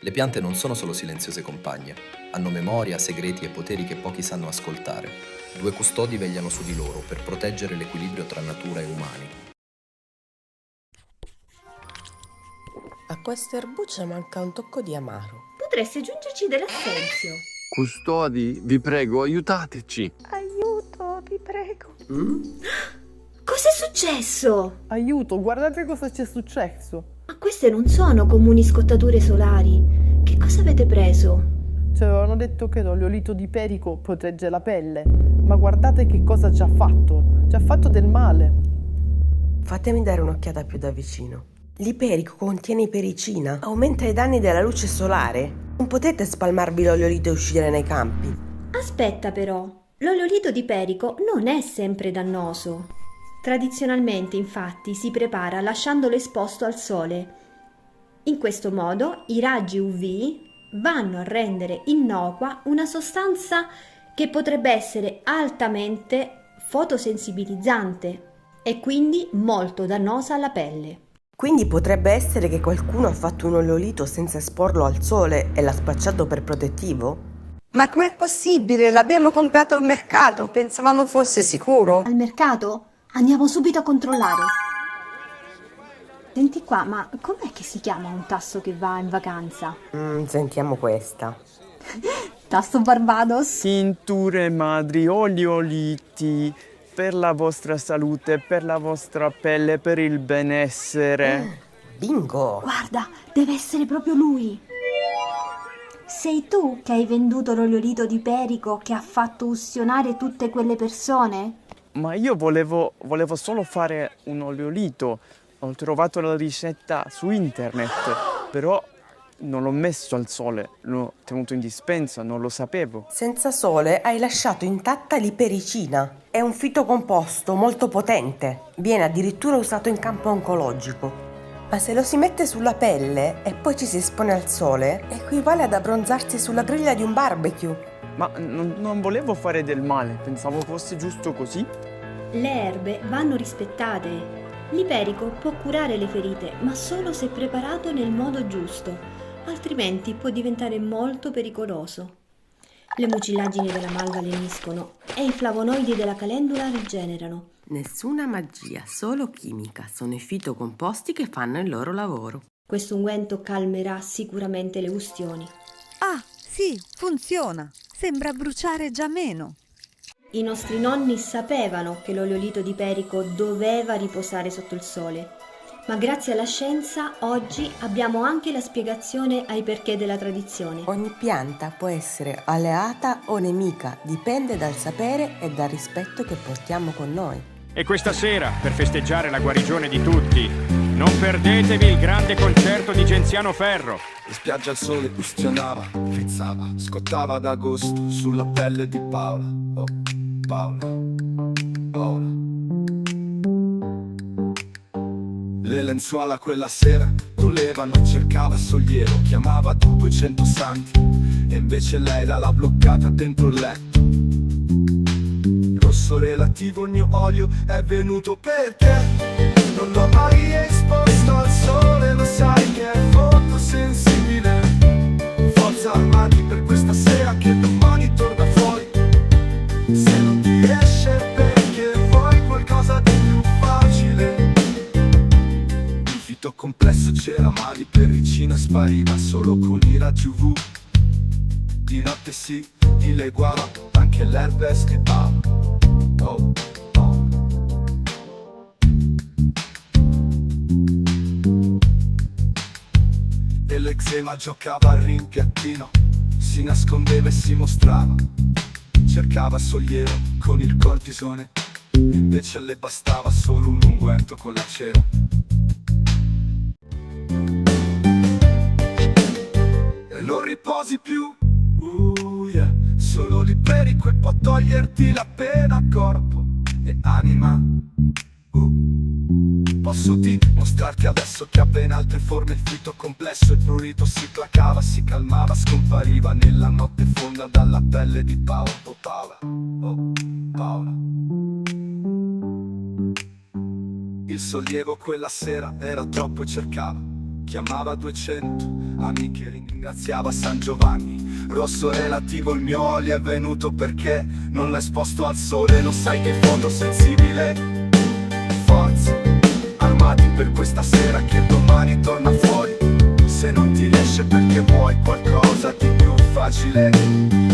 Le piante non sono solo silenziose compagne, hanno memoria, segreti e poteri che pochi sanno ascoltare. Due custodi vegliano su di loro per proteggere l'equilibrio tra natura e umani. A questa erbuccia manca un tocco di amaro. Potresti aggiungerci dell'assenzio. Custodi, vi prego, aiutateci. Aiuto, vi prego. Cos'è successo? Aiuto, guardate cosa ci è successo. Ma queste non sono comuni scottature solari. Che cosa avete preso? Ci avevano detto che l'oleolito di Perico protegge la pelle, ma guardate che cosa ci ha fatto. Ci ha fatto del male. Fatemi dare un'occhiata più da vicino. L'iperico contiene ipericina, aumenta i danni della luce solare. Non potete spalmarvi l'oleolito e uscire nei campi. Aspetta però, l'oleolito di Perico non è sempre dannoso. Tradizionalmente, infatti, si prepara lasciandolo esposto al sole. In questo modo i raggi UV vanno a rendere innocua una sostanza che potrebbe essere altamente fotosensibilizzante e quindi molto dannosa alla pelle. Quindi potrebbe essere che qualcuno ha fatto un oleolito senza esporlo al sole e l'ha spacciato per protettivo? Ma com'è possibile? L'abbiamo comprato al mercato, pensavamo fosse sicuro. Al mercato? Andiamo subito a controllare. Senti qua, ma com'è che si chiama un tasso che va in vacanza? Sentiamo questa. Tasso Barbados? Tinture madri, oleoliti, per la vostra salute, per la vostra pelle, per il benessere. Bingo! Guarda, deve essere proprio lui. Sei tu che hai venduto l'oleolito di Perico che ha fatto ustionare tutte quelle persone? Ma io volevo solo fare un oleolito. Ho trovato la ricetta su internet, però non l'ho messo al sole, l'ho tenuto in dispensa, non lo sapevo. Senza sole hai lasciato intatta l'ipericina. È un fitocomposto molto potente. Viene addirittura usato in campo oncologico. Ma se lo si mette sulla pelle e poi ci si espone al sole, equivale ad abbronzarsi sulla griglia di un barbecue. Ma non volevo fare del male, pensavo fosse giusto così. Le erbe vanno rispettate. L'iperico può curare le ferite, ma solo se preparato nel modo giusto, altrimenti può diventare molto pericoloso. Le mucillagini della malva leniscono e i flavonoidi della calendula rigenerano. Nessuna magia, solo chimica. Sono i fitocomposti che fanno il loro lavoro. Questo unguento calmerà sicuramente le ustioni. Ah, sì, funziona. Sembra bruciare già meno. I nostri nonni sapevano che l'oleolito di Perico doveva riposare sotto il sole, ma grazie alla scienza oggi abbiamo anche la spiegazione ai perché della tradizione. Ogni pianta può essere alleata o nemica, dipende dal sapere e dal rispetto che portiamo con noi. E questa sera, per festeggiare la guarigione di tutti, non perdetevi il grande concerto di Genziano Ferro. In spiaggia il sole ustionava, frizzava, scottava ad agosto sulla pelle di Paola. Oh, Paola, Paola. Le lenzuola quella sera dolevano, cercava sollievo, chiamava 200 santi e invece lei l'ha bloccata dentro il letto. Rosso relativo il mio olio è venuto perché non l'ho mai esposto al sole, lo sai che è fotosensibile. Forza armati per questa sera che domani torna fuori. Se non ti esce perché vuoi qualcosa di più facile. Il fito complesso c'era ma l'ipericina spariva solo con i raggi UV. Di notte si dileguava, anche l'erba escapava. Oh, oh. E l'eczema giocava al rimpiattino, si nascondeva e si mostrava. Cercava sollievo con il cortisone, invece le bastava solo un unguento con la cera. E non riposi più, yeah. Solo l'iperico e può toglierti la pena corpo e anima. Posso dimostrarti adesso che ha ben altre forme. Il fito complesso, il prurito si placava, si calmava, scompariva nella notte fonda dalla pelle di Paola. Oh Paola, oh Paola. Il sollievo quella sera era troppo e cercava chiamava 200 amiche, ringraziava San Giovanni. Rosso relativo, il mio olio è venuto perché non l'ho esposto al sole. Lo sai che fotosensibile. Forza, armati per questa sera che domani torna fuori. Se non ti riesce perché vuoi qualcosa di più facile.